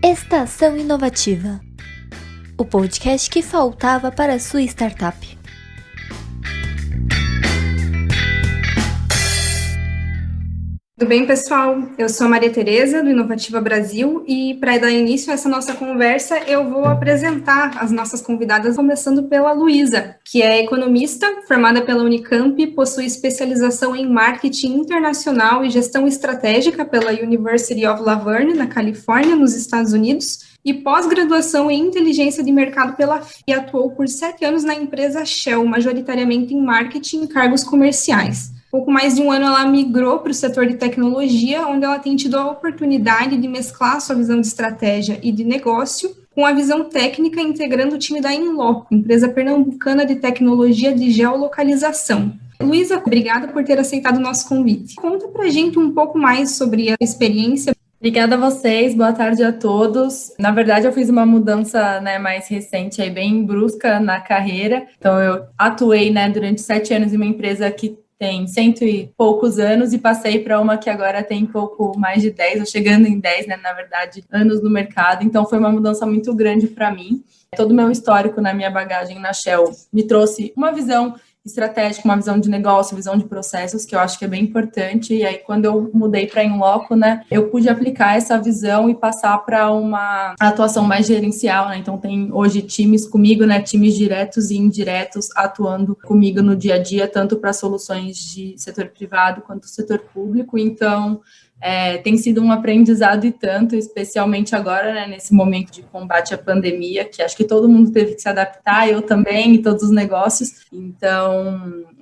Estação Inovativa, o podcast que faltava para a sua startup. Tudo bem, pessoal? Eu sou a Maria Tereza, do Inovativa Brasil, e para dar início a essa nossa conversa, eu vou apresentar as nossas convidadas, começando pela Luísa, que é economista, formada pela Unicamp, possui especialização em marketing internacional e gestão estratégica pela University of La Verne, na Califórnia, nos Estados Unidos, e pós-graduação em inteligência de mercado pela FIA, e atuou por 7 anos na empresa Shell, majoritariamente em marketing e cargos comerciais. Pouco mais de um ano ela migrou para o setor de tecnologia, onde ela tem tido a oportunidade de mesclar sua visão de estratégia e de negócio com a visão técnica, integrando o time da Inloco, empresa pernambucana de tecnologia de geolocalização. Luísa, obrigada por ter aceitado o nosso convite. Conta pra gente um pouco mais sobre a experiência. Obrigada a vocês, boa tarde a todos. Na verdade, eu fiz uma mudança mais recente, bem brusca na carreira. Então, eu atuei durante 7 anos em uma empresa que tem 100 e poucos anos e passei para uma que agora tem pouco mais de 10, ou chegando em 10, na verdade, anos no mercado. Então, foi uma mudança muito grande para mim. Todo o meu histórico na minha bagagem na Shell me trouxe uma visão estratégica, uma visão de negócio, visão de processos, que eu acho que é bem importante. E aí, quando eu mudei para Inloco, eu pude aplicar essa visão e passar para uma atuação mais gerencial, Então, tem hoje times comigo, times diretos e indiretos atuando comigo no dia a dia, tanto para soluções de setor privado quanto setor público. Então, tem sido um aprendizado e tanto, especialmente agora, nesse momento de combate à pandemia, que acho que todo mundo teve que se adaptar, eu também, e todos os negócios. Então,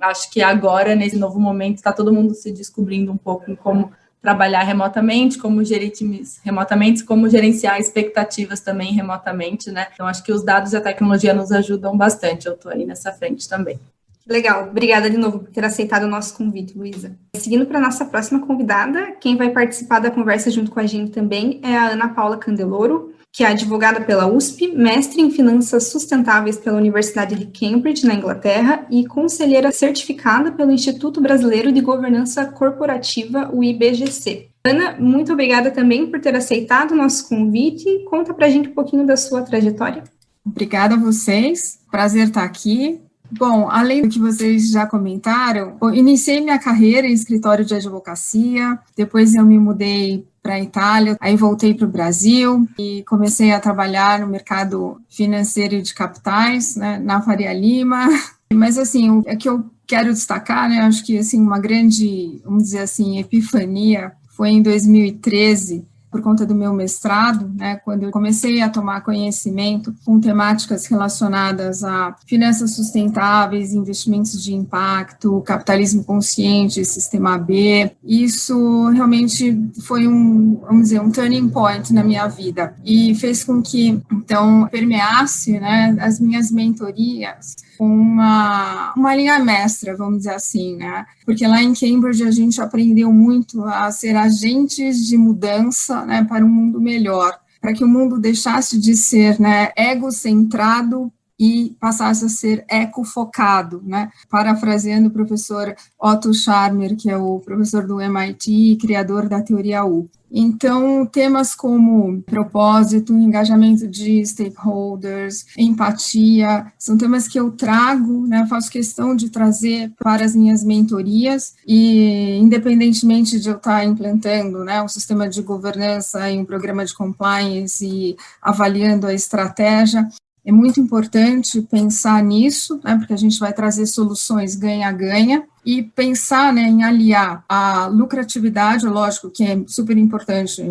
acho que agora, nesse novo momento, está todo mundo se descobrindo um pouco em como trabalhar remotamente, como gerir times remotamente, como gerenciar expectativas também remotamente, Então, acho que os dados e a tecnologia nos ajudam bastante, eu estou aí nessa frente também. Legal, obrigada de novo por ter aceitado o nosso convite, Luísa. Seguindo para a nossa próxima convidada, quem vai participar da conversa junto com a gente também é a Ana Paula Candeloro, que é advogada pela USP, mestre em finanças sustentáveis pela Universidade de Cambridge, na Inglaterra, e conselheira certificada pelo Instituto Brasileiro de Governança Corporativa, o IBGC. Ana, muito obrigada também por ter aceitado o nosso convite. Conta para a gente um pouquinho da sua trajetória. Obrigada a vocês, prazer estar aqui. Bom, além do que vocês já comentaram, eu iniciei minha carreira em escritório de advocacia, depois eu me mudei para a Itália, aí voltei para o Brasil e comecei a trabalhar no mercado financeiro e de capitais, na Faria Lima. Mas, assim, o que eu quero destacar, acho que, assim, uma grande, vamos dizer assim, epifania foi em 2013, por conta do meu mestrado, quando eu comecei a tomar conhecimento com temáticas relacionadas a finanças sustentáveis, investimentos de impacto, capitalismo consciente, sistema B. Isso realmente foi um turning point na minha vida e fez com que, então, permeasse, as minhas mentorias com uma linha mestra, vamos dizer assim, Porque lá em Cambridge a gente aprendeu muito a ser agentes de mudança, para um mundo melhor, para que o mundo deixasse de ser, egocentrado e passasse a ser ecofocado, Parafraseando o professor Otto Scharmer, que é o professor do MIT e criador da teoria U. Então, temas como propósito, engajamento de stakeholders, empatia, são temas que eu trago, faço questão de trazer para as minhas mentorias e, independentemente de eu estar implantando, um sistema de governança e um programa de compliance e avaliando a estratégia, é muito importante pensar nisso, porque a gente vai trazer soluções ganha-ganha e pensar em aliar a lucratividade, lógico que é super importante,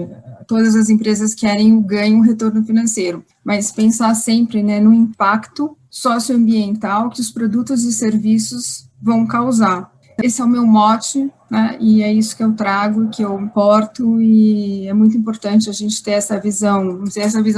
todas as empresas querem o ganho, o retorno financeiro, mas pensar sempre no impacto socioambiental que os produtos e serviços vão causar. Esse é o meu mote, e é isso que eu trago, que eu porto, e é muito importante a gente ter essa visão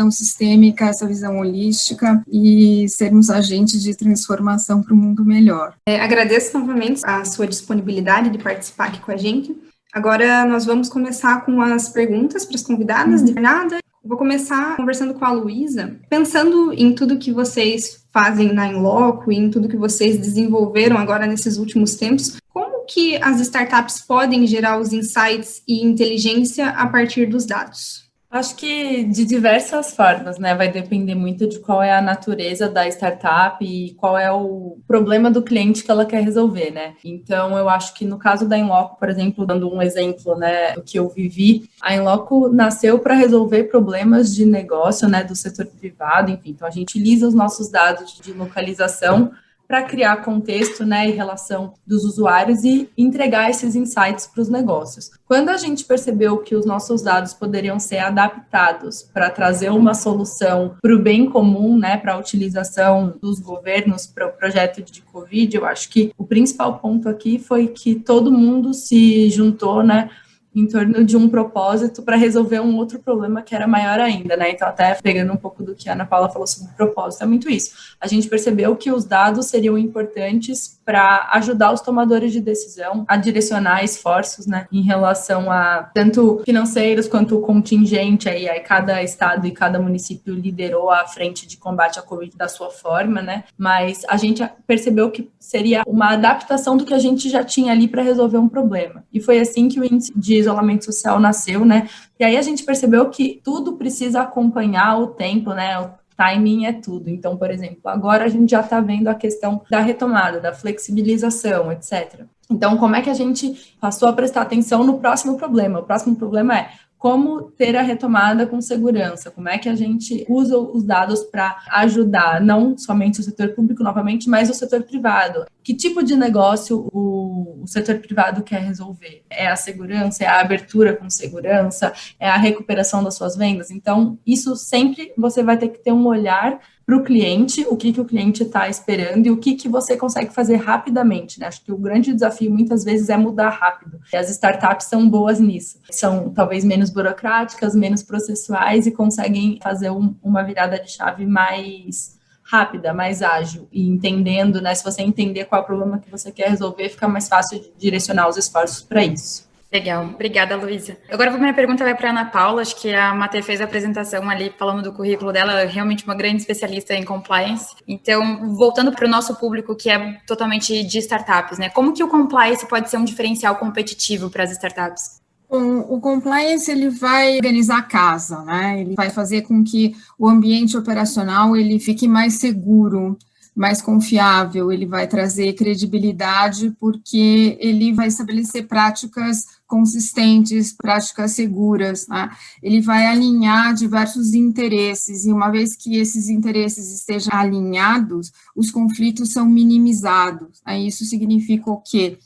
sistêmica, essa visão holística e sermos agentes de transformação para um mundo melhor. Agradeço novamente a sua disponibilidade de participar aqui com a gente. Agora nós vamos começar com as perguntas para as convidadas de jornada. Vou começar conversando com a Luísa, pensando em tudo que vocês fazem na Inloco e em tudo que vocês desenvolveram agora nesses últimos tempos. Como que as startups podem gerar os insights e inteligência a partir dos dados? Acho que de diversas formas, né? Vai depender muito de qual é a natureza da startup e qual é o problema do cliente que ela quer resolver, né? Então, eu acho que no caso da Inloco, por exemplo, dando um exemplo, né, do que eu vivi, a Inloco nasceu para resolver problemas de negócio, né, do setor privado, enfim. Então, a gente utiliza os nossos dados de localização para criar contexto, né, e relação dos usuários e entregar esses insights para os negócios. Quando a gente percebeu que os nossos dados poderiam ser adaptados para trazer uma solução para o bem comum, né, para a utilização dos governos para o projeto de Covid, eu acho que o principal ponto aqui foi que todo mundo se juntou, né, em torno de um propósito para resolver um outro problema que era maior ainda, né? Então, até pegando um pouco do que a Ana Paula falou sobre propósito, é muito isso. A gente percebeu que os dados seriam importantes para ajudar os tomadores de decisão a direcionar esforços, né, em relação a tanto financeiros quanto contingente, aí cada estado e cada município liderou a frente de combate à Covid da sua forma, né? Mas a gente percebeu que seria uma adaptação do que a gente já tinha ali para resolver um problema. E foi assim que o índice de isolamento social nasceu, né? E aí a gente percebeu que tudo precisa acompanhar o tempo, né? O timing é tudo. Então, por exemplo, agora a gente já está vendo a questão da retomada, da flexibilização, etc. Então, como é que a gente passou a prestar atenção no próximo problema? O próximo problema é como ter a retomada com segurança, como é que a gente usa os dados para ajudar não somente o setor público novamente, mas o setor privado. Que tipo de negócio o setor privado quer resolver? É a segurança, é a abertura com segurança, é a recuperação das suas vendas? Então, isso sempre você vai ter que ter um olhar para o cliente, o que o cliente está esperando e o que você consegue fazer rapidamente, né? Acho que o grande desafio muitas vezes é mudar rápido. E as startups são boas nisso. São talvez menos burocráticas, menos processuais e conseguem fazer uma virada de chave mais rápida, mais ágil. E entendendo, né? Se você entender qual é o problema que você quer resolver, fica mais fácil de direcionar os esforços para isso. Legal, obrigada, Luísa. Agora minha pergunta vai para a Ana Paula, acho que a Matê fez a apresentação ali falando do currículo dela, ela é realmente uma grande especialista em compliance. Então, voltando para o nosso público que é totalmente de startups, né? Como que o compliance pode ser um diferencial competitivo para as startups? O compliance, ele vai organizar a casa, né? Ele vai fazer com que o ambiente operacional ele fique mais seguro, mais confiável, ele vai trazer credibilidade, porque ele vai estabelecer práticas consistentes, práticas seguras, né? Ele vai alinhar diversos interesses, e uma vez que esses interesses estejam alinhados, os conflitos são minimizados, né? Isso significa o quê?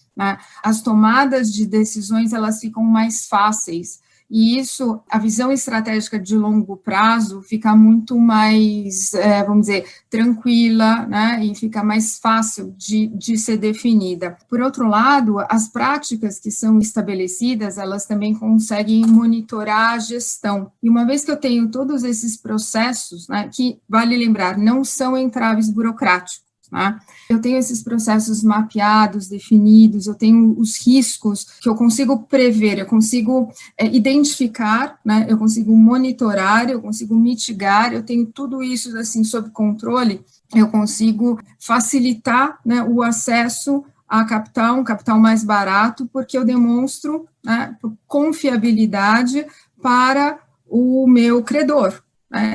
As tomadas de decisões, elas ficam mais fáceis, e isso, a visão estratégica de longo prazo fica muito mais, vamos dizer, tranquila, né, e fica mais fácil de ser definida. Por outro lado, as práticas que são estabelecidas, elas também conseguem monitorar a gestão. E uma vez que eu tenho todos esses processos, né, que, vale lembrar, não são entraves burocráticos, né? Eu tenho esses processos mapeados, definidos, eu tenho os riscos que eu consigo prever, eu consigo identificar, né? Eu consigo monitorar, eu consigo mitigar, eu tenho tudo isso assim sob controle, eu consigo facilitar, né, o acesso a capital, um capital mais barato, porque eu demonstro, né, confiabilidade para o meu credor.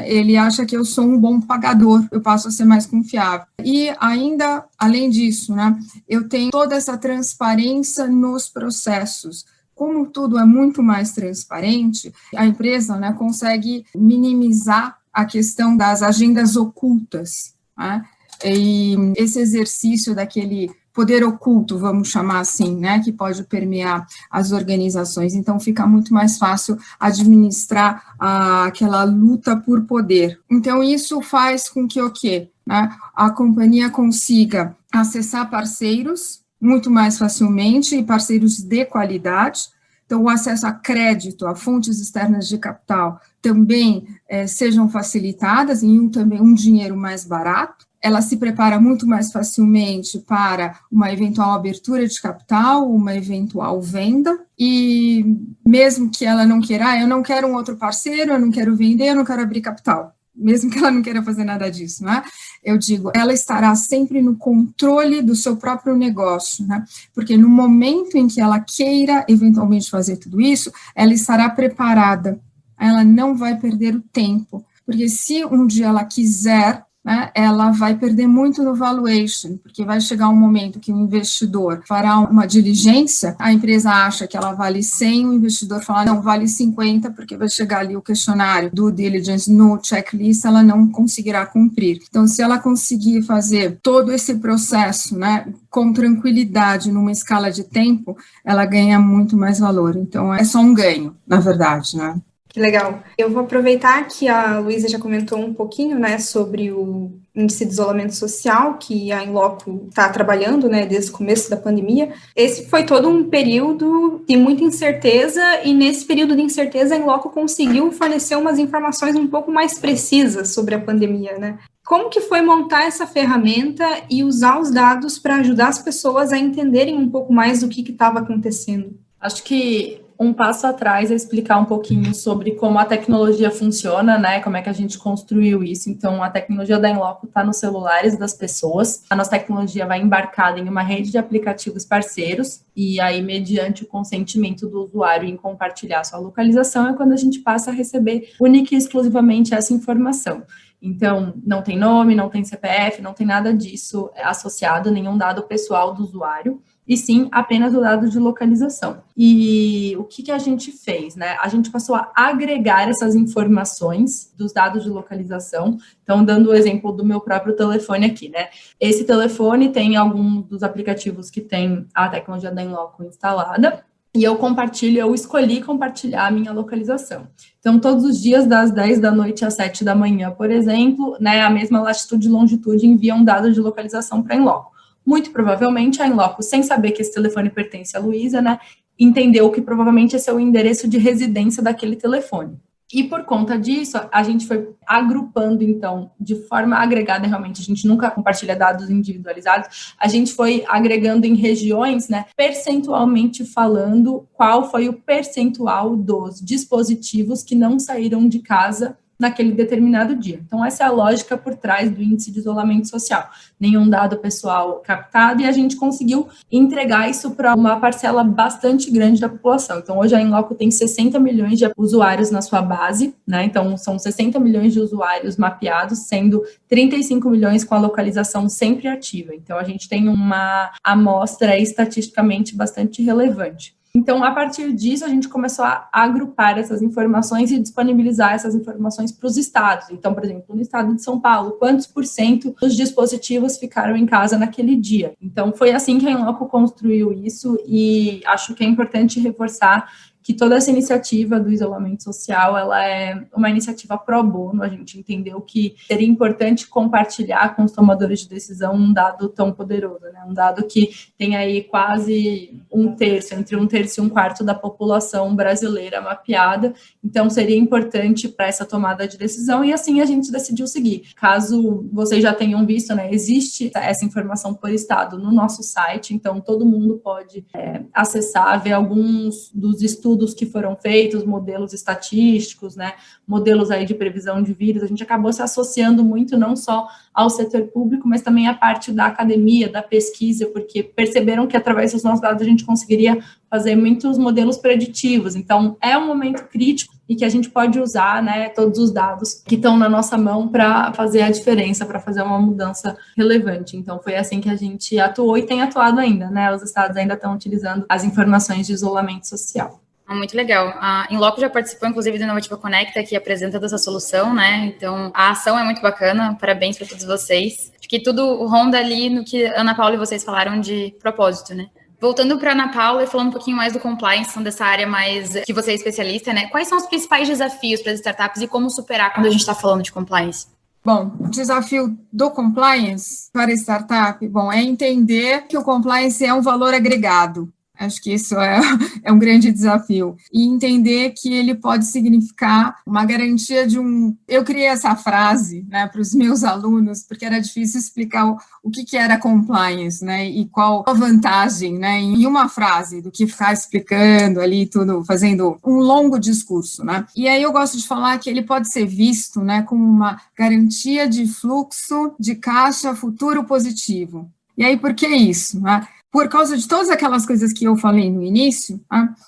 Ele acha que eu sou um bom pagador, eu passo a ser mais confiável. E ainda, além disso, né, eu tenho toda essa transparência nos processos. Como tudo é muito mais transparente, a empresa, né, consegue minimizar a questão das agendas ocultas, né, e esse exercício daquele poder oculto, vamos chamar assim, né, que pode permear as organizações. Então, fica muito mais fácil administrar aquela luta por poder. Então, isso faz com que o quê? Né, a companhia consiga acessar parceiros muito mais facilmente, e parceiros de qualidade. Então, o acesso a crédito, a fontes externas de capital, também sejam facilitadas, e também um dinheiro mais barato. Ela se prepara muito mais facilmente para uma eventual abertura de capital, uma eventual venda, e mesmo que ela não queira, eu não quero um outro parceiro, eu não quero vender, eu não quero abrir capital, mesmo que ela não queira fazer nada disso, né? Eu digo, ela estará sempre no controle do seu próprio negócio, né? Porque no momento em que ela queira eventualmente fazer tudo isso, ela estará preparada ela não vai perder o tempo, porque se um dia ela quiser, né, ela vai perder muito no valuation, porque vai chegar um momento que o investidor fará uma diligência, a empresa acha que ela vale 100, o investidor fala, não, vale 50, porque vai chegar ali o questionário do diligence no checklist, ela não conseguirá cumprir. Então, se ela conseguir fazer todo esse processo, né, com tranquilidade, numa escala de tempo, ela ganha muito mais valor. Então, é só um ganho, na verdade, né? Que legal. Eu vou aproveitar que a Luísa já comentou um pouquinho, né, sobre o índice de isolamento social que a Inloco está trabalhando, né, desde o começo da pandemia. Esse foi todo um período de muita incerteza e nesse período de incerteza a Inloco conseguiu fornecer umas informações um pouco mais precisas sobre a pandemia, né? Como que foi montar essa ferramenta e usar os dados para ajudar as pessoas a entenderem um pouco mais do que estava acontecendo? Acho que um passo atrás é explicar um pouquinho sobre como a tecnologia funciona, né? Como é que a gente construiu isso. Então, a tecnologia da Inloco está nos celulares das pessoas. A nossa tecnologia vai embarcada em uma rede de aplicativos parceiros e aí, mediante o consentimento do usuário em compartilhar sua localização, é quando a gente passa a receber única e exclusivamente essa informação. Então, não tem nome, não tem CPF, não tem nada disso associado, nenhum dado pessoal do usuário, e sim apenas o dado de localização. E o que a gente fez, né? A gente passou a agregar essas informações dos dados de localização. Então, dando o exemplo do meu próprio telefone aqui, né? Esse telefone tem algum dos aplicativos que tem a tecnologia da Inloco instalada, e eu escolhi compartilhar a minha localização. Então, todos os dias, das 10 da noite às 7 da manhã, por exemplo, né, a mesma latitude e longitude envia um dado de localização para a Inloco. Muito provavelmente, a Inloco, sem saber que esse telefone pertence a Luísa, né, entendeu que provavelmente esse é o endereço de residência daquele telefone. E por conta disso, a gente foi agrupando, então, de forma agregada, realmente, a gente nunca compartilha dados individualizados, a gente foi agregando em regiões, né, percentualmente falando, qual foi o percentual dos dispositivos que não saíram de casa naquele determinado dia. Então, essa é a lógica por trás do índice de isolamento social. Nenhum dado pessoal captado e a gente conseguiu entregar isso para uma parcela bastante grande da população. Então, hoje a Inloco tem 60 milhões de usuários na sua base, né? Então, são 60 milhões de usuários mapeados, sendo 35 milhões com a localização sempre ativa. Então, a gente tem uma amostra estatisticamente bastante relevante. Então, a partir disso, a gente começou a agrupar essas informações e disponibilizar essas informações para os estados. Então, por exemplo, no estado de São Paulo, quantos % dos dispositivos ficaram em casa naquele dia? Então, foi assim que a Inloco construiu isso e acho que é importante reforçar que toda essa iniciativa do isolamento social, ela é uma iniciativa pro bono. A gente entendeu que seria importante compartilhar com os tomadores de decisão um dado tão poderoso, né? Um dado que tem aí quase entre 1/3 e 1/4 da população brasileira mapeada. Então, seria importante para essa tomada de decisão e assim a gente decidiu seguir. Caso vocês já tenham visto, né, existe essa informação por estado no nosso site, então todo mundo pode acessar, ver alguns dos estudos que foram feitos, modelos estatísticos, né, modelos aí de previsão de vírus. A gente acabou se associando muito não só ao setor público, mas também à parte da academia, da pesquisa, porque perceberam que através dos nossos dados a gente conseguiria fazer muitos modelos preditivos. Então, é um momento crítico e que a gente pode usar, né, todos os dados que estão na nossa mão para fazer a diferença, para fazer uma mudança relevante. Então, foi assim que a gente atuou e tem atuado ainda, né? Os estados ainda estão utilizando as informações de isolamento social. Muito legal. A Inloco já participou, inclusive, do Inovativa Conecta, que apresenta essa solução, né? Então, a ação é muito bacana. Parabéns para todos vocês. Acho que tudo ronda ali no que a Ana Paula e vocês falaram de propósito, né? Voltando para a Ana Paula e falando um pouquinho mais do compliance, dessa área mais que você é especialista, né? Quais são os principais desafios para as startups e como superar quando a gente está falando de compliance? Bom, o desafio do compliance para a startup, é entender que o compliance é um valor agregado. Acho que isso é um grande desafio. E entender que ele pode significar uma garantia de um... Eu criei essa frase, né, para os meus alunos, porque era difícil explicar o que era compliance, né, e qual a vantagem, né, em uma frase, do que ficar explicando ali tudo, fazendo um longo discurso, né. E aí eu gosto de falar que ele pode ser visto, né, como uma garantia de fluxo de caixa futuro positivo. E aí, por que isso, né? por causa de todas aquelas coisas que eu falei no início,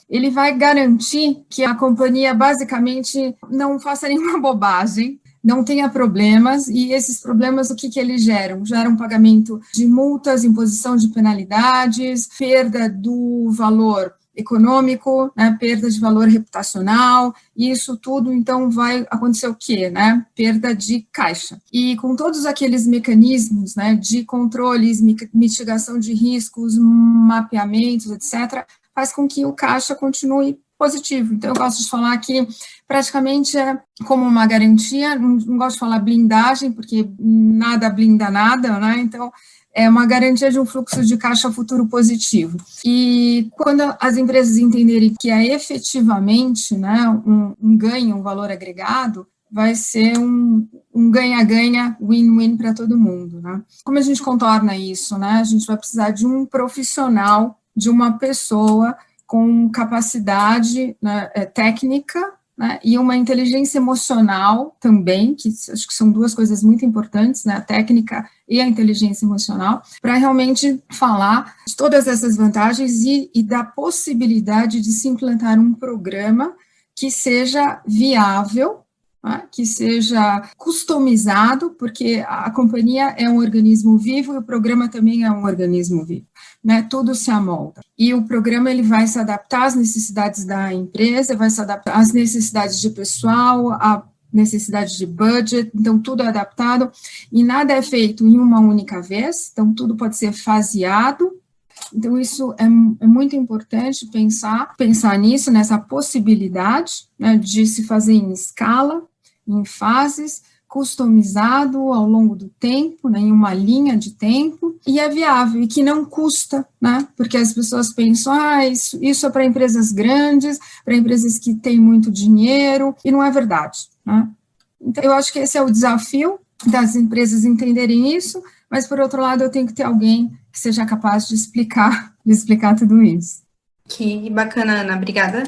ele vai garantir que a companhia basicamente não faça nenhuma bobagem, não tenha problemas, e esses problemas, o que eles geram? Geram pagamento de multas, imposição de penalidades, perda do valor econômico, né, perda de valor reputacional, e isso tudo, então, vai acontecer o quê? Né? Perda de caixa. E com todos aqueles mecanismos, né, de controles, mitigação de riscos, mapeamentos, etc., faz com que o caixa continue positivo. Então, eu gosto de falar que praticamente é como uma garantia, não gosto de falar blindagem, porque nada blinda nada, né? Então, é uma garantia de um fluxo de caixa futuro positivo. E quando as empresas entenderem que é efetivamente, né, um ganho, um valor agregado, vai ser um ganha-ganha, win-win para todo mundo, né? Como a gente contorna isso, né? A gente vai precisar de um profissional, de uma pessoa com capacidade, né, técnica, né, e uma inteligência emocional também, que acho que são duas coisas muito importantes, né, a técnica e a inteligência emocional, para realmente falar de todas essas vantagens e da possibilidade de se implantar um programa que seja viável, né, que seja customizado, porque a companhia é um organismo vivo e o programa também é um organismo vivo, né, tudo se amolda. E o programa ele vai se adaptar às necessidades da empresa, vai se adaptar às necessidades de pessoal, à necessidade de budget, então tudo é adaptado e nada é feito em uma única vez, então tudo pode ser faseado. Então isso é muito importante pensar nisso, nessa possibilidade, né, de se fazer em escala, em fases, customizado ao longo do tempo, né, em uma linha de tempo, e é viável, e que não custa, né, porque as pessoas pensam, isso é para empresas grandes, para empresas que têm muito dinheiro, e não é verdade, né. Então, eu acho que esse é o desafio das empresas entenderem isso, mas, por outro lado, eu tenho que ter alguém que seja capaz de explicar tudo isso. Que bacana, Ana, obrigada.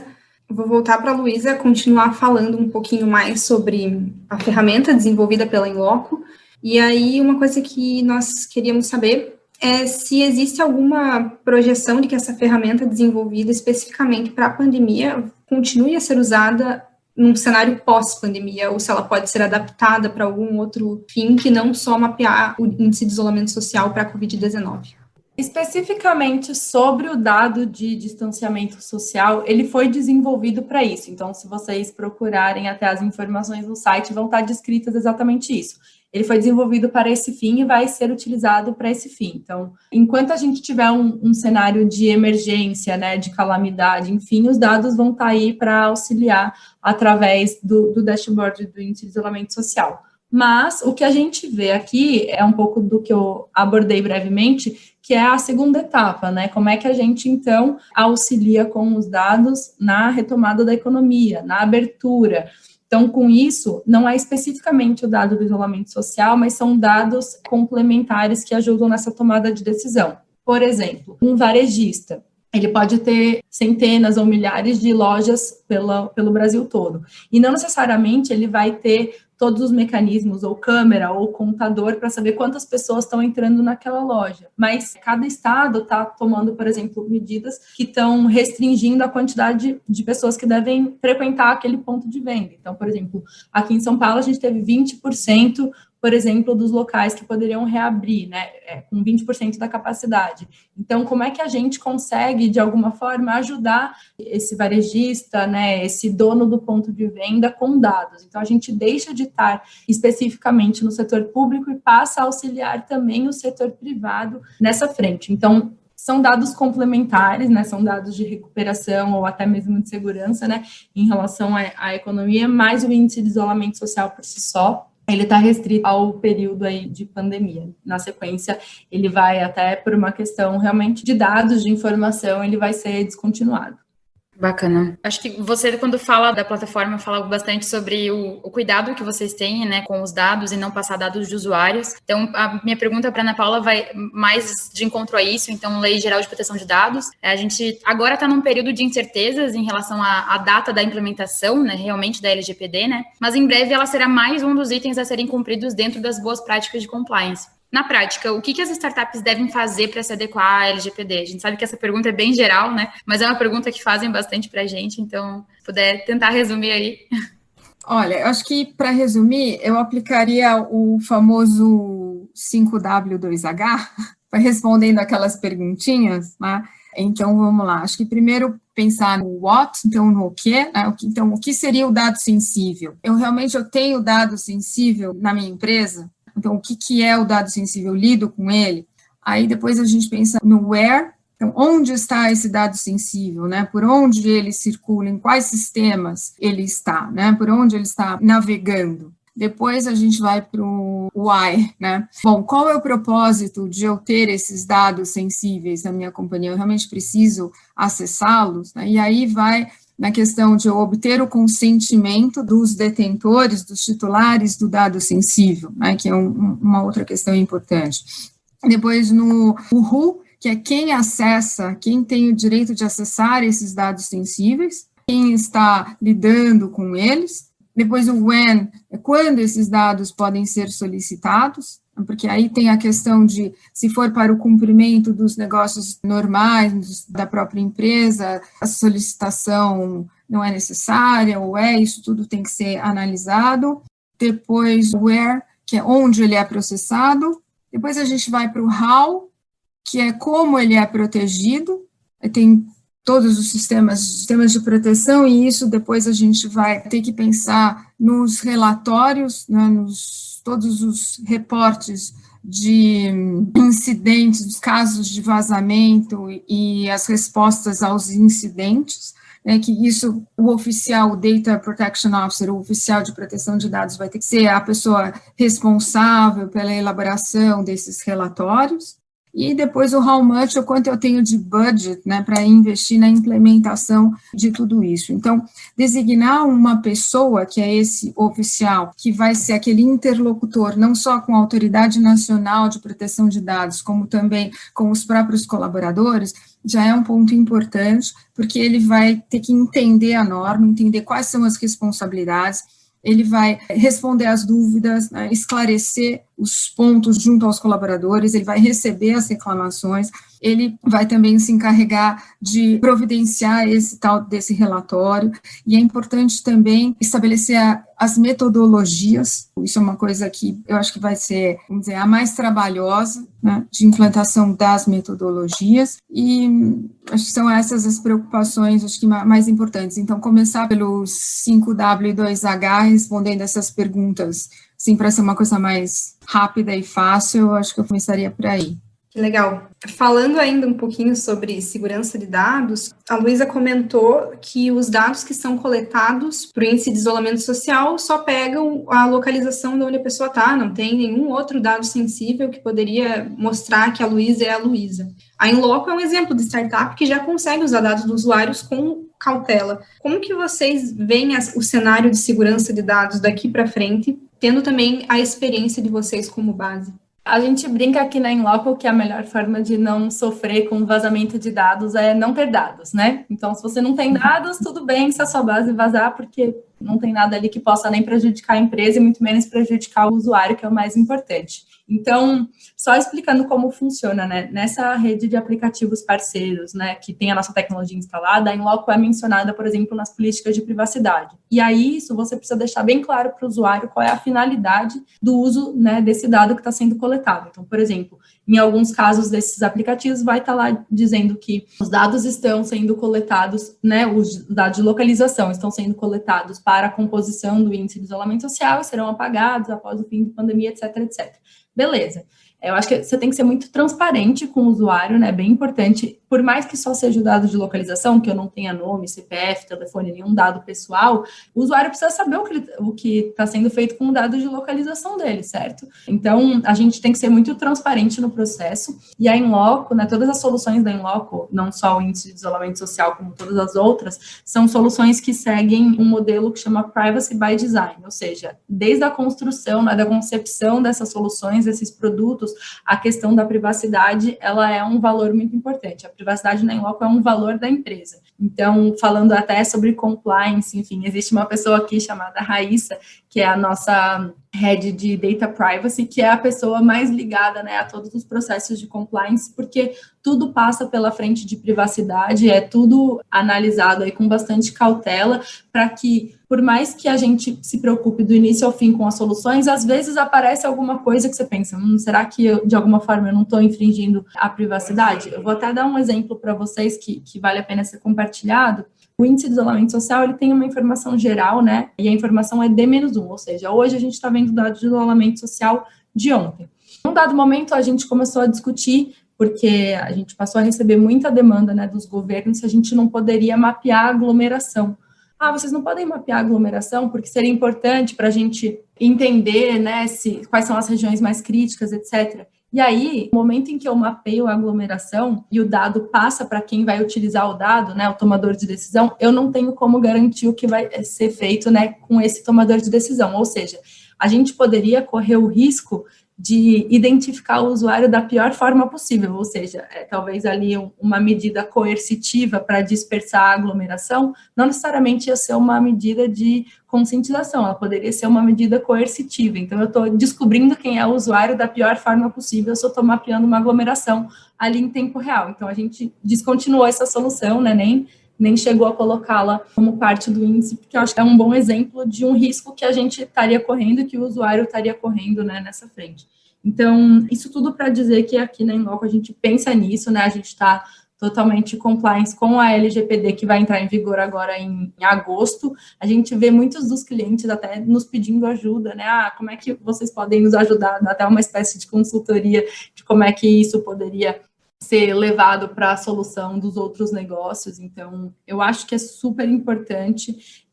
Eu vou voltar para a Luísa, continuar falando um pouquinho mais sobre a ferramenta desenvolvida pela Inloco. E aí, uma coisa que nós queríamos saber é se existe alguma projeção de que essa ferramenta desenvolvida especificamente para a pandemia continue a ser usada num cenário pós-pandemia, ou se ela pode ser adaptada para algum outro fim que não só mapear o índice de isolamento social para a Covid-19. Especificamente sobre o dado de distanciamento social, ele foi desenvolvido para isso. Então, se vocês procurarem até as informações no site, vão estar descritas exatamente isso. Ele foi desenvolvido para esse fim e vai ser utilizado para esse fim. Então, enquanto a gente tiver um cenário de emergência, né, de calamidade, enfim, os dados vão estar aí para auxiliar através do dashboard do índice de isolamento social. Mas o que a gente vê aqui é um pouco do que eu abordei brevemente, que é a segunda etapa, né? Como é que a gente, então, auxilia com os dados na retomada da economia, na abertura. Então, com isso, não é especificamente o dado do isolamento social, mas são dados complementares que ajudam nessa tomada de decisão. Por exemplo, um varejista, ele pode ter centenas ou milhares de lojas pelo Brasil todo. E não necessariamente ele vai ter todos os mecanismos, ou câmera, ou computador, para saber quantas pessoas estão entrando naquela loja. Mas cada estado está tomando, por exemplo, medidas que estão restringindo a quantidade de pessoas que devem frequentar aquele ponto de venda. Então, por exemplo, aqui em São Paulo, a gente teve 20%, por exemplo, dos locais que poderiam reabrir, né, com 20% da capacidade. Então, como é que a gente consegue, de alguma forma, ajudar esse varejista, né, esse dono do ponto de venda com dados? Então, a gente deixa de estar especificamente no setor público e passa a auxiliar também o setor privado nessa frente. Então, são dados complementares, né, são dados de recuperação ou até mesmo de segurança, né, em relação à economia, mais o índice de isolamento social por si só. Ele está restrito ao período aí de pandemia. Na sequência, ele vai até por uma questão realmente de dados, de informação, ele vai ser descontinuado. Bacana. Acho que você, quando fala da plataforma, fala bastante sobre o cuidado que vocês têm, né, com os dados e não passar dados de usuários. Então, a minha pergunta para a Ana Paula vai mais de encontro a isso. Então, Lei Geral de Proteção de Dados. A gente agora está num período de incertezas em relação à data da implementação, né, realmente da LGPD, né? Mas em breve ela será mais um dos itens a serem cumpridos dentro das boas práticas de compliance. Na prática, o que as startups devem fazer para se adequar à LGPD? A gente sabe que essa pergunta é bem geral, né? Mas é uma pergunta que fazem bastante para a gente, então, se puder tentar resumir aí. Olha, eu acho que, para resumir, eu aplicaria o famoso 5W2H, respondendo aquelas perguntinhas, né? Então, vamos lá. Acho que primeiro pensar no what, então no quê, né? Então, o que seria o dado sensível? Eu tenho dado sensível na minha empresa? Então, o que é o dado sensível? Eu lido com ele? Aí, depois a gente pensa no where. Então, onde está esse dado sensível, né? Por onde ele circula, em quais sistemas ele está, né? Por onde ele está navegando. Depois a gente vai para o why, né? Bom, qual é o propósito de eu ter esses dados sensíveis na minha companhia? Eu realmente preciso acessá-los, né? E aí vai na questão de eu obter o consentimento dos detentores, dos titulares do dado sensível, né? Que é uma outra questão importante. Depois no who, que é quem acessa, quem tem o direito de acessar esses dados sensíveis, quem está lidando com eles. Depois o when, é quando esses dados podem ser solicitados, porque aí tem a questão de, se for para o cumprimento dos negócios normais da própria empresa, a solicitação não é necessária, ou isso tudo tem que ser analisado. Depois where, que é onde ele é processado. Depois a gente vai para o how, que é como ele é protegido, tem todos os sistemas de proteção, e isso depois a gente vai ter que pensar nos relatórios, né, todos os reportes de incidentes, os casos de vazamento e as respostas aos incidentes, né, que isso, o oficial, o Data Protection Officer, o oficial de proteção de dados vai ter que ser a pessoa responsável pela elaboração desses relatórios. E depois o how much, o quanto eu tenho de budget, né, para investir na implementação de tudo isso. Então, designar uma pessoa, que é esse oficial, que vai ser aquele interlocutor, não só com a Autoridade Nacional de Proteção de Dados, como também com os próprios colaboradores, já é um ponto importante, porque ele vai ter que entender a norma, entender quais são as responsabilidades, ele vai responder às dúvidas, né, esclarecer os pontos junto aos colaboradores, ele vai receber as reclamações, ele vai também se encarregar de providenciar esse tal desse relatório, e é importante também estabelecer as metodologias. Isso é uma coisa que eu acho que vai ser, vamos dizer, a mais trabalhosa, né, de implantação das metodologias, e acho que são essas as preocupações, acho que mais importantes. Então, começar pelo 5W e 2H, respondendo essas perguntas, sim, para ser uma coisa mais rápida e fácil, eu acho que eu começaria por aí. Que legal. Falando ainda um pouquinho sobre segurança de dados, a Luísa comentou que os dados que são coletados para o índice de isolamento social só pegam a localização de onde a pessoa está, não tem nenhum outro dado sensível que poderia mostrar que a Luísa é a Luísa. A Inloco é um exemplo de startup que já consegue usar dados dos usuários com cautela. Como que vocês veem o cenário de segurança de dados daqui para frente, tendo também a experiência de vocês como base? A gente brinca aqui na Inloco que a melhor forma de não sofrer com vazamento de dados é não ter dados, né? Então, se você não tem dados, tudo bem se a sua base vazar, porque não tem nada ali que possa nem prejudicar a empresa e muito menos prejudicar o usuário, que é o mais importante. Então, só explicando como funciona, né? Nessa rede de aplicativos parceiros, né, que tem a nossa tecnologia instalada, a Inloco é mencionada, por exemplo, nas políticas de privacidade. E aí, isso você precisa deixar bem claro para o usuário qual é a finalidade do uso, né, desse dado que está sendo coletado. Então, por exemplo, em alguns casos desses aplicativos vai estar lá dizendo que os dados estão sendo coletados, né, os dados de localização estão sendo coletados para a composição do índice de isolamento social e serão apagados após o fim da pandemia, etc, etc. Beleza. Eu acho que você tem que ser muito transparente com o usuário, né? Bem importante. Por mais que só seja o dado de localização, que eu não tenha nome, CPF, telefone, nenhum dado pessoal, o usuário precisa saber o que está sendo feito com o dado de localização dele, certo? Então, a gente tem que ser muito transparente no processo. E a Inloco, né? Todas as soluções da Inloco, não só o índice de isolamento social, como todas as outras, são soluções que seguem um modelo que chama Privacy by Design, ou seja, desde a construção, né, da concepção dessas soluções, desses produtos, a questão da privacidade, ela é um valor muito importante. A privacidade na Inloco é um valor da empresa. Então, falando até sobre compliance, enfim, existe uma pessoa aqui chamada Raíssa, que é a nossa Head de Data Privacy, que é a pessoa mais ligada, né, a todos os processos de compliance, porque tudo passa pela frente de privacidade, é tudo analisado aí com bastante cautela, para que, por mais que a gente se preocupe do início ao fim com as soluções, às vezes aparece alguma coisa que você pensa, será que de alguma forma eu não estou infringindo a privacidade? Eu vou até dar um exemplo para vocês que vale a pena ser compartilhado. O índice de isolamento social, ele tem uma informação geral, né, e a informação é D-1, ou seja, hoje a gente está vendo dados de isolamento social de ontem. Num dado momento, a gente começou a discutir, porque a gente passou a receber muita demanda, né, dos governos, se a gente não poderia mapear a aglomeração. Vocês não podem mapear a aglomeração, porque seria importante para a gente entender, né, quais são as regiões mais críticas, etc., E aí, no momento em que eu mapeio a aglomeração e o dado passa para quem vai utilizar o dado, né, o tomador de decisão, eu não tenho como garantir o que vai ser feito, né, com esse tomador de decisão. Ou seja, a gente poderia correr o risco de identificar o usuário da pior forma possível, ou seja, talvez ali uma medida coercitiva para dispersar a aglomeração, não necessariamente ia ser uma medida de conscientização, ela poderia ser uma medida coercitiva. Então, eu estou descobrindo quem é o usuário da pior forma possível, se eu estou mapeando uma aglomeração ali em tempo real. Então, a gente descontinuou essa solução, né, nem chegou a colocá-la como parte do índice, porque eu acho que é um bom exemplo de um risco que a gente estaria correndo, que o usuário estaria correndo, né, nessa frente. Então, isso tudo para dizer que aqui na Inloco a gente pensa nisso, né, a gente está totalmente compliance com a LGPD, que vai entrar em vigor agora em agosto. A gente vê muitos dos clientes até nos pedindo ajuda, né, como é que vocês podem nos ajudar, até uma espécie de consultoria de como é que isso poderia ser levado para a solução dos outros negócios. Então, eu acho que é super importante,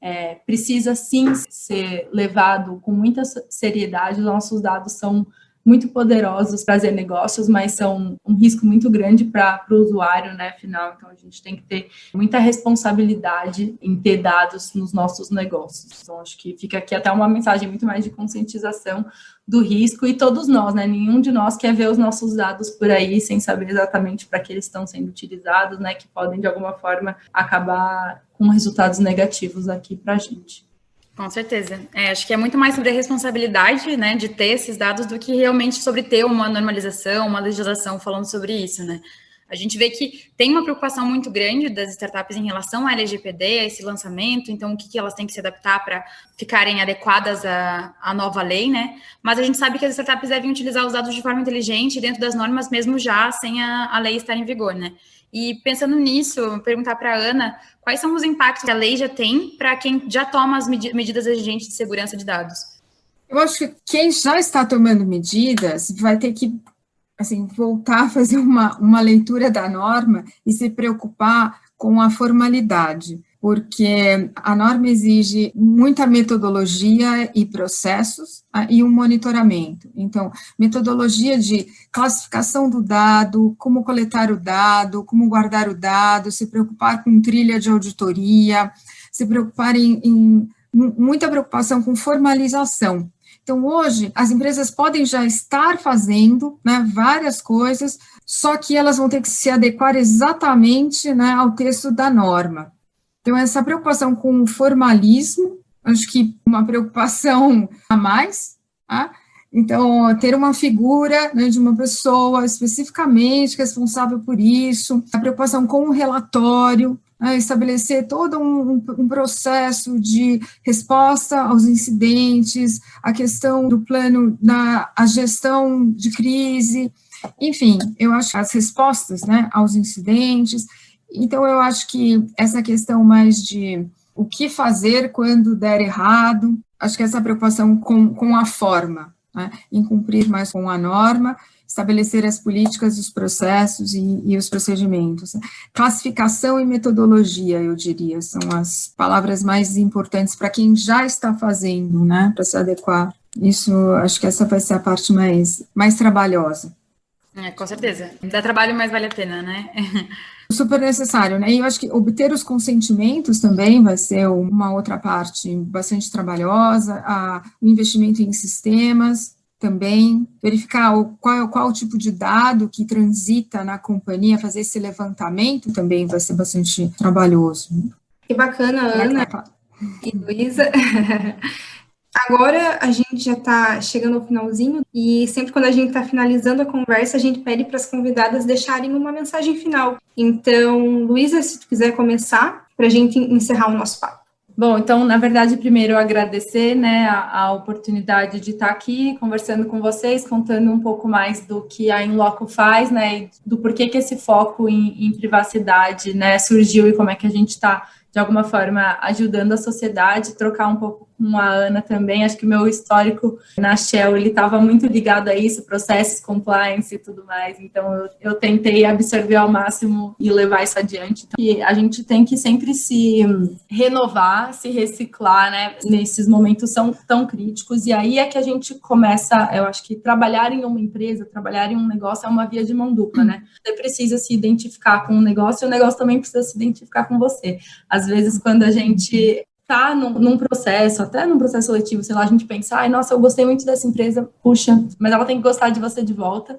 precisa sim ser levado com muita seriedade. Os nossos dados são muito poderosos para fazer negócios, mas são um risco muito grande para o usuário, né, final. Então, a gente tem que ter muita responsabilidade em ter dados nos nossos negócios. Então, acho que fica aqui até uma mensagem muito mais de conscientização do risco, e todos nós, né, nenhum de nós quer ver os nossos dados por aí sem saber exatamente para que eles estão sendo utilizados, né, que podem, de alguma forma, acabar com resultados negativos aqui para a gente. Com certeza. Acho que é muito mais sobre a responsabilidade, né, de ter esses dados do que realmente sobre ter uma normalização, uma legislação falando sobre isso, né. A gente vê que tem uma preocupação muito grande das startups em relação à LGPD, a esse lançamento, então o que elas têm que se adaptar para ficarem adequadas à nova lei, né? Mas a gente sabe que as startups devem utilizar os dados de forma inteligente, dentro das normas, mesmo já sem a lei estar em vigor, né? E pensando nisso, perguntar para a Ana, quais são os impactos que a lei já tem para quem já toma as medidas exigentes de segurança de dados? Eu acho que quem já está tomando medidas vai ter que, assim, voltar a fazer uma leitura da norma e se preocupar com a formalidade, porque a norma exige muita metodologia e processos e um monitoramento. Então, metodologia de classificação do dado, como coletar o dado, como guardar o dado, se preocupar com trilha de auditoria, se preocupar em muita preocupação com formalização. Então, hoje, as empresas podem já estar fazendo, né, várias coisas, só que elas vão ter que se adequar exatamente, né, ao texto da norma. Então, essa preocupação com o formalismo, acho que uma preocupação a mais, tá? Então, ter uma figura, né, de uma pessoa especificamente responsável por isso, a preocupação com o relatório, estabelecer todo um processo de resposta aos incidentes, a questão do plano, a gestão de crise, enfim, eu acho que as respostas, né, aos incidentes. Então, eu acho que essa questão mais de o que fazer quando der errado, acho que essa preocupação com a forma, né, em cumprir mais com a norma, estabelecer as políticas, os processos e os procedimentos. Classificação e metodologia, eu diria, são as palavras mais importantes para quem já está fazendo, né, para se adequar. Isso, acho que essa vai ser a parte mais trabalhosa. Com certeza. Dá trabalho, mas vale a pena, né? Super necessário, né? E eu acho que obter os consentimentos também vai ser uma outra parte bastante trabalhosa, o investimento em sistemas, também, verificar qual o tipo de dado que transita na companhia, fazer esse levantamento também vai ser bastante trabalhoso. Que bacana, Ana e Luísa. Agora a gente já está chegando ao finalzinho e sempre quando a gente está finalizando a conversa, a gente pede para as convidadas deixarem uma mensagem final. Então, Luísa, se tu quiser começar, para a gente encerrar o nosso papo. Bom, então, na verdade, primeiro eu agradecer, né, a oportunidade de estar aqui conversando com vocês, contando um pouco mais do que a Inloco faz, né, e do porquê que esse foco em privacidade, né, surgiu e como é que a gente está, de alguma forma, ajudando a sociedade, trocar um pouco com a Ana também. Acho que o meu histórico na Shell, ele estava muito ligado a isso, processos, compliance e tudo mais, então eu tentei absorver ao máximo e levar isso adiante. Então, e a gente tem que sempre se renovar, se reciclar, né, nesses momentos são tão críticos, e aí é que a gente começa, eu acho que trabalhar em uma empresa, trabalhar em um negócio é uma via de mão dupla, né, você precisa se identificar com o negócio e o negócio também precisa se identificar com você. Às vezes, quando a gente tá num processo, até num processo seletivo, sei lá, a gente pensa, ai, nossa, eu gostei muito dessa empresa, puxa, mas ela tem que gostar de você de volta,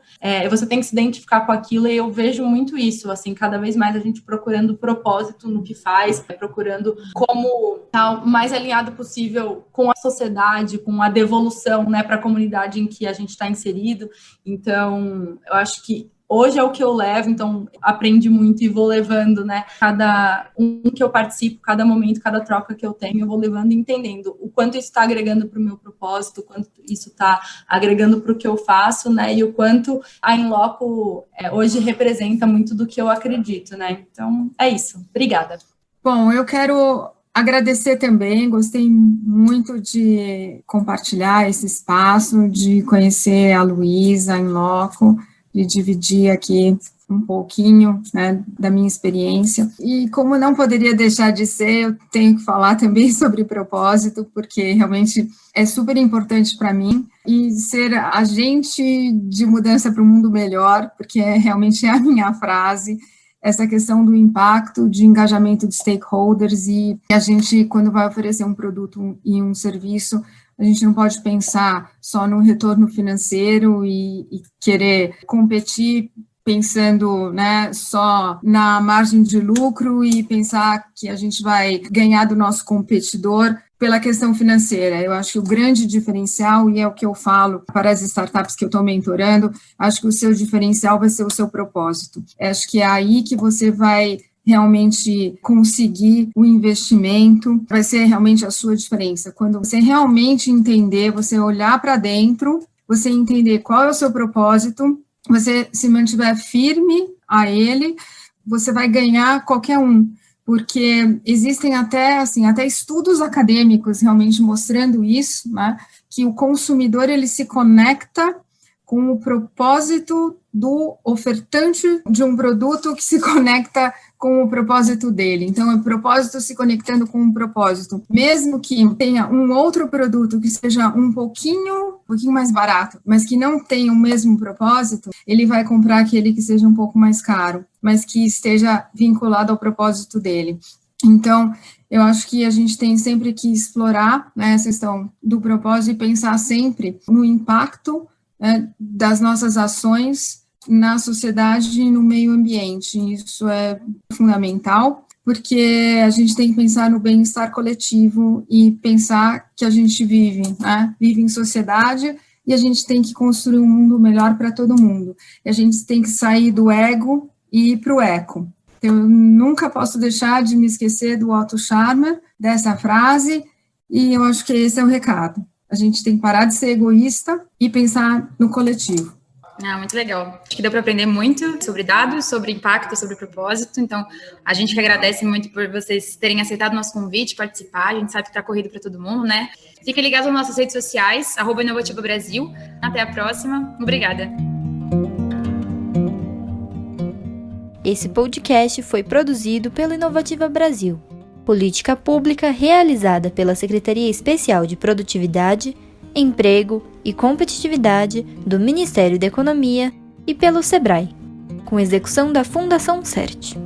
você tem que se identificar com aquilo, e eu vejo muito isso, assim, cada vez mais a gente procurando propósito no que faz, procurando como estar o mais alinhado possível com a sociedade, com a devolução, né, para a comunidade em que a gente está inserido. Então, eu acho que hoje é o que eu levo, então aprendi muito e vou levando, né, cada um que eu participo, cada momento, cada troca que eu tenho, eu vou levando e entendendo o quanto isso está agregando para o meu propósito, o quanto isso está agregando para o que eu faço, né, e o quanto a Inloco hoje representa muito do que eu acredito, né, então é isso. Obrigada. Bom, eu quero agradecer também, gostei muito de compartilhar esse espaço, de conhecer a Luísa, a Inloco, de dividir aqui um pouquinho, né, da minha experiência. E como não poderia deixar de ser, eu tenho que falar também sobre propósito, porque realmente é super importante para mim, e ser agente de mudança para um mundo melhor, porque realmente é a minha frase, essa questão do impacto, de engajamento de stakeholders, e a gente, quando vai oferecer um produto e um serviço, a gente não pode pensar só no retorno financeiro e querer competir pensando, né, só na margem de lucro e pensar que a gente vai ganhar do nosso competidor pela questão financeira. Eu acho que o grande diferencial, e é o que eu falo para as startups que eu estou mentorando, acho que o seu diferencial vai ser o seu propósito. Acho que é aí que você vai realmente conseguir o investimento, vai ser realmente a sua diferença. Quando você realmente entender, você olhar para dentro, você entender qual é o seu propósito, você se mantiver firme a ele, você vai ganhar qualquer um, porque existem até estudos acadêmicos realmente mostrando isso, né, que o consumidor, ele se conecta com o propósito do ofertante de um produto que se conecta com o propósito dele. Então, o propósito se conectando com um propósito. Mesmo que tenha um outro produto que seja um pouquinho mais barato, mas que não tenha o mesmo propósito, ele vai comprar aquele que seja um pouco mais caro, mas que esteja vinculado ao propósito dele. Então, eu acho que a gente tem sempre que explorar, né, essa questão do propósito e pensar sempre no impacto, né, das nossas ações na sociedade e no meio ambiente. Isso é fundamental, porque a gente tem que pensar no bem-estar coletivo e pensar que a gente vive em sociedade, e a gente tem que construir um mundo melhor para todo mundo. E a gente tem que sair do ego e ir para o eco. Eu nunca posso deixar de me esquecer do Otto Scharmer, dessa frase, e eu acho que esse é o recado. A gente tem que parar de ser egoísta e pensar no coletivo. Muito legal. Acho que deu para aprender muito sobre dados, sobre impacto, sobre propósito. Então, a gente que agradece muito por vocês terem aceitado o nosso convite, participar. A gente sabe que está corrido para todo mundo, né? Fiquem ligados nas nossas redes sociais, @Inovativa Brasil. Até a próxima. Obrigada. Esse podcast foi produzido pelo Inovativa Brasil, política pública realizada pela Secretaria Especial de Produtividade, Emprego e Competitividade do Ministério da Economia e pelo SEBRAE, com execução da Fundação CERT.